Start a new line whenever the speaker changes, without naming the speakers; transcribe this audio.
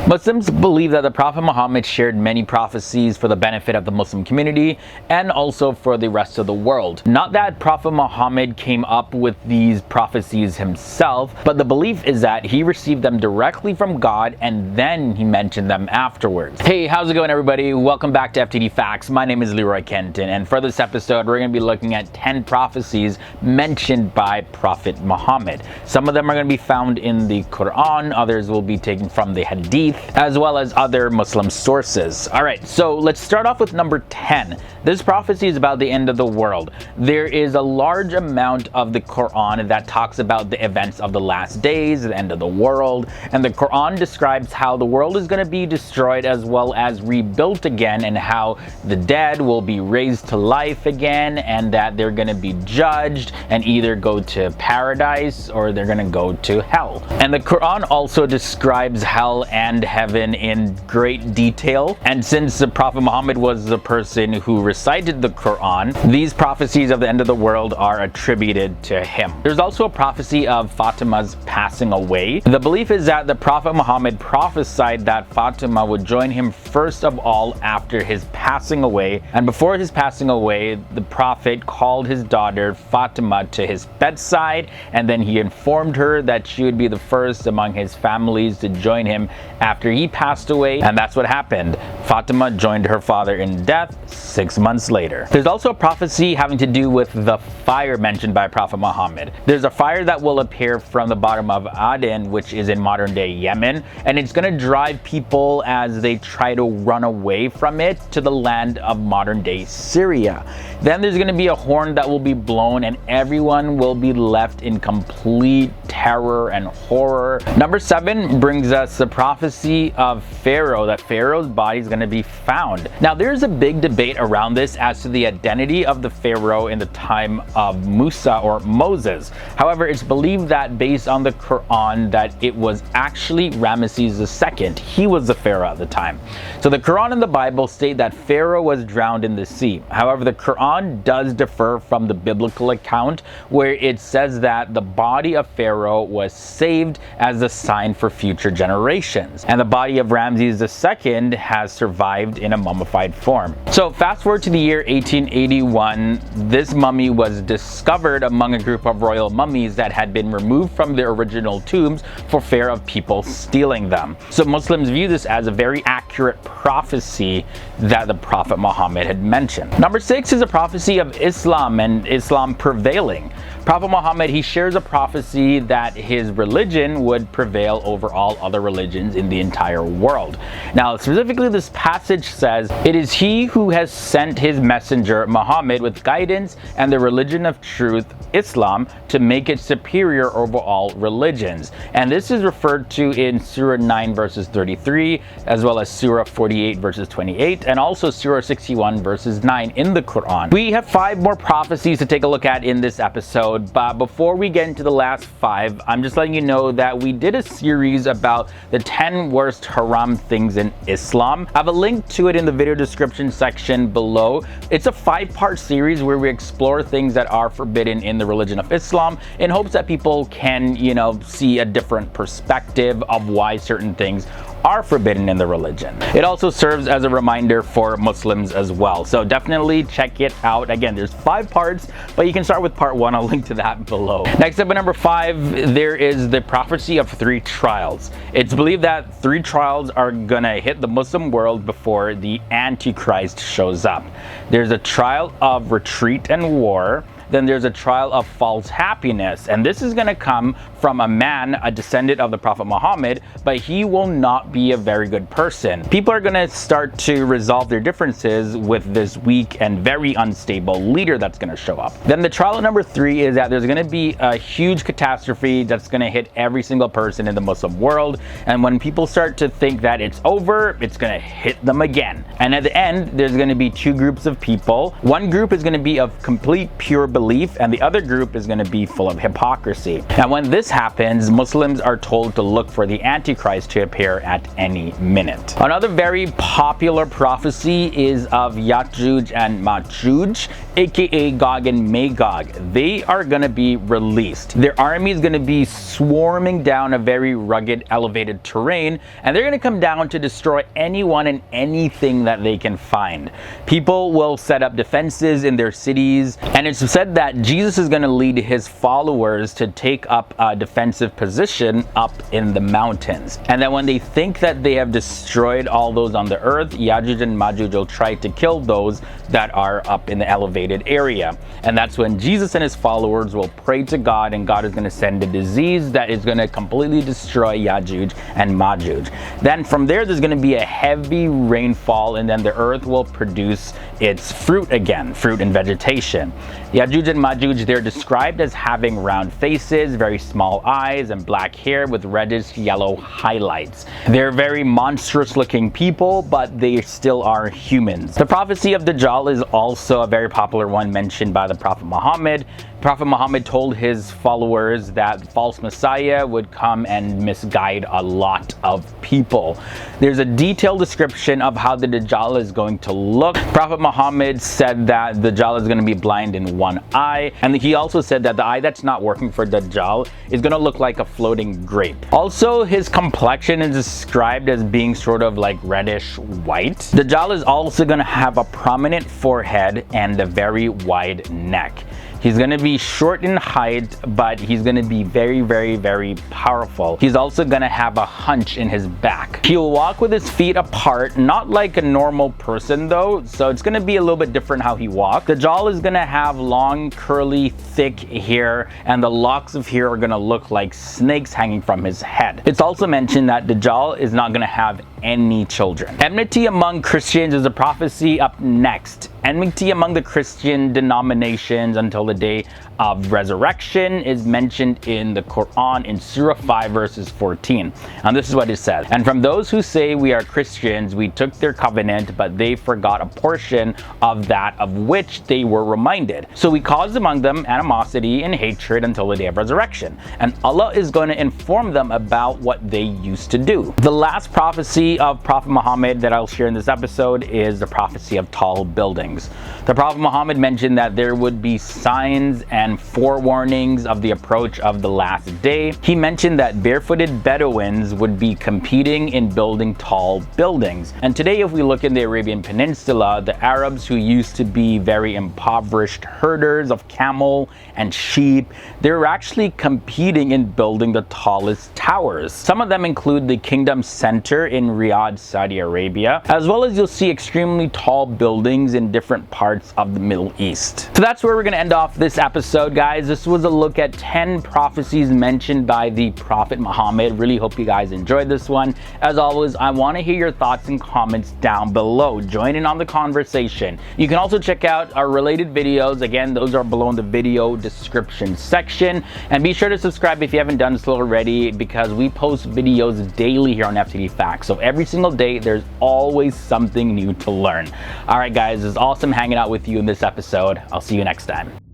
Muslims believe that the Prophet Muhammad shared many prophecies for the benefit of the Muslim community and also for the rest of the world. Not that Prophet Muhammad came up with these prophecies himself, but the belief is that he received them directly from God and then he mentioned them afterwards. Hey, how's it going, everybody? Welcome back to FTD Facts. My name is Leroy Kenton, and for this episode we're going to be looking at 10 prophecies mentioned by Prophet Muhammad. Some of them are going to be found in the Quran, others will be taken from the Hadith, as well as other Muslim sources. Alright, so let's start off with number 10. This prophecy is about the end of the world. There is a large amount of the Quran that talks about the events of the last days, the end of the world, and the Quran describes how the world is going to be destroyed as well as rebuilt again, and how the dead will be raised to life again, and that they're going to be judged and either go to paradise or they're going to go to hell. And the Quran also describes hell and heaven in great detail, and since the Prophet Muhammad was the person who recited the Quran, these prophecies of the end of the world are attributed to him. There's also a prophecy of Fatima's passing away. The belief is that the Prophet Muhammad prophesied that Fatima would join him first of all after his passing away, and before his passing away the Prophet called his daughter Fatima to his bedside, and then he informed her that she would be the first among his families to join him after he passed away, and that's what happened. Fatima joined her father in death 6 months later. There's also a prophecy having to do with the fire mentioned by Prophet Muhammad. There's a fire that will appear from the bottom of Aden, which is in modern day Yemen, and it's going to drive people as they try to run away from it to the land of modern day Syria. Then there's going to be a horn that will be blown and everyone will be left in complete terror and horror. Number 7 brings us the prophecy of Pharaoh, that Pharaoh's body is going to be found. Now there's a big debate around this as to the identity of the Pharaoh in the time of Musa or Moses. However, it's believed that based on the Quran that it was actually Ramesses II. He was the Pharaoh at the time. So the Quran and the Bible state that Pharaoh was drowned in the sea. However, the Quran does differ from the biblical account, where it says that the body of Pharaoh was saved as a sign for future generations, and the body of Ramses II has survived in a mummified form. So fast forward to the year 1881, this mummy was discovered among a group of royal mummies that had been removed from their original tombs for fear of people stealing them. So Muslims view this as a very accurate prophecy that the Prophet Muhammad had mentioned. Number 6 is a prophecy of Islam and Islam prevailing. Prophet Muhammad, he shares a prophecy that his religion would prevail over all other religions in the entire world. Now, specifically, this passage says, "It is he who has sent his messenger Muhammad with guidance and the religion of truth, Islam, to make it superior over all religions." And this is referred to in Surah 9 verses 33, as well as Surah 48 verses 28, and also Surah 61 verses 9 in the Quran. We have 5 more prophecies to take a look at in this episode. But before we get into the last 5, I'm just letting you know that we did a series about the 10 worst haram things in Islam. I have a link to it in the video description section below. It's a 5-part series where we explore things that are forbidden in the religion of Islam in hopes that people can, see a different perspective of why certain things are forbidden in the religion. It also serves as a reminder for Muslims as well. So definitely check it out. Again, there's 5 parts, but you can start with part 1. I'll link to that below. Next up at number 5, there is the prophecy of 3 trials. It's believed that 3 trials are gonna hit the Muslim world before the Antichrist shows up. There's a trial of retreat and war. Then there's a trial of false happiness, and this is going to come from a man, a descendant of the Prophet Muhammad, but he will not be a very good person. People are going to start to resolve their differences with this weak and very unstable leader that's going to show up. Then the trial number 3 is that there's going to be a huge catastrophe that's going to hit every single person in the Muslim world, and when people start to think that it's over, it's going to hit them again. And at the end, there's going to be 2 groups of people. One group is going to be of complete pure belief, and the other group is going to be full of hypocrisy. Now when this happens, Muslims are told to look for the Antichrist to appear at any minute. Another very popular prophecy is of Ya'juj and Ma'juj, aka Gog and Magog. They are going to be released. Their army is going to be swarming down a very rugged, elevated terrain, and they're going to come down to destroy anyone and anything that they can find. People will set up defenses in their cities, and it's said that Jesus is going to lead his followers to take up a defensive position up in the mountains. And then when they think that they have destroyed all those on the earth, Ya'juj and Ma'juj will try to kill those that are up in the elevated area. And that's when Jesus and his followers will pray to God, and God is going to send a disease that is going to completely destroy Ya'juj and Ma'juj. Then from there's going to be a heavy rainfall, and then the earth will produce its fruit again, fruit and vegetation. Ya'juj and Ma'juj, they're described as having round faces, very small eyes, and black hair with reddish yellow highlights. They're very monstrous looking people, but they still are humans. The prophecy of Dajjal is also a very popular one mentioned by the Prophet Muhammad. Prophet Muhammad told his followers that the false Messiah would come and misguide a lot of people. There's a detailed description of how the Dajjal is going to look. Prophet Muhammad said that Dajjal is going to be blind in one eye, and he also said that the eye that's not working for Dajjal is going to look like a floating grape. Also, his complexion is described as being sort of like reddish white. Dajjal is also going to have a prominent forehead and a very wide neck. He's going to be short in height, but he's going to be very, very, very powerful. He's also going to have a hunch in his back. He'll walk with his feet apart, not like a normal person though, so it's going to be a little bit different how he walks. Dajjal is going to have long, curly, thick hair, and the locks of hair are going to look like snakes hanging from his head. It's also mentioned that Dajjal is not going to have any children. Enmity among Christians is a prophecy up next. Enmity among the Christian denominations until the day of resurrection is mentioned in the Quran in Surah 5 verses 14. And this is what it says: "And from those who say we are Christians, we took their covenant, but they forgot a portion of that of which they were reminded. So we caused among them animosity and hatred until the day of resurrection. And Allah is going to inform them about what they used to do." The last prophecy of Prophet Muhammad that I'll share in this episode is the prophecy of tall buildings. The Prophet Muhammad mentioned that there would be signs and forewarnings of the approach of the last day. He mentioned that barefooted Bedouins would be competing in building tall buildings. And today, if we look in the Arabian Peninsula, the Arabs who used to be very impoverished herders of camel and sheep, they're actually competing in building the tallest towers. Some of them include the Kingdom Center in Riyadh, Saudi Arabia, as well as you'll see extremely tall buildings in different parts of the Middle East. So that's where we're going to end off this episode, guys. This was a look at 10 prophecies mentioned by the Prophet Muhammad. Really hope you guys enjoyed this one. As always, I want to hear your thoughts and comments down below. Join in on the conversation. You can also check out our related videos. Again, those are below in the video description section. And be sure to subscribe if you haven't done so already, because we post videos daily here on FTD Facts. So every single day, there's always something new to learn. All right, guys, it's awesome hanging out with you in this episode. I'll see you next time.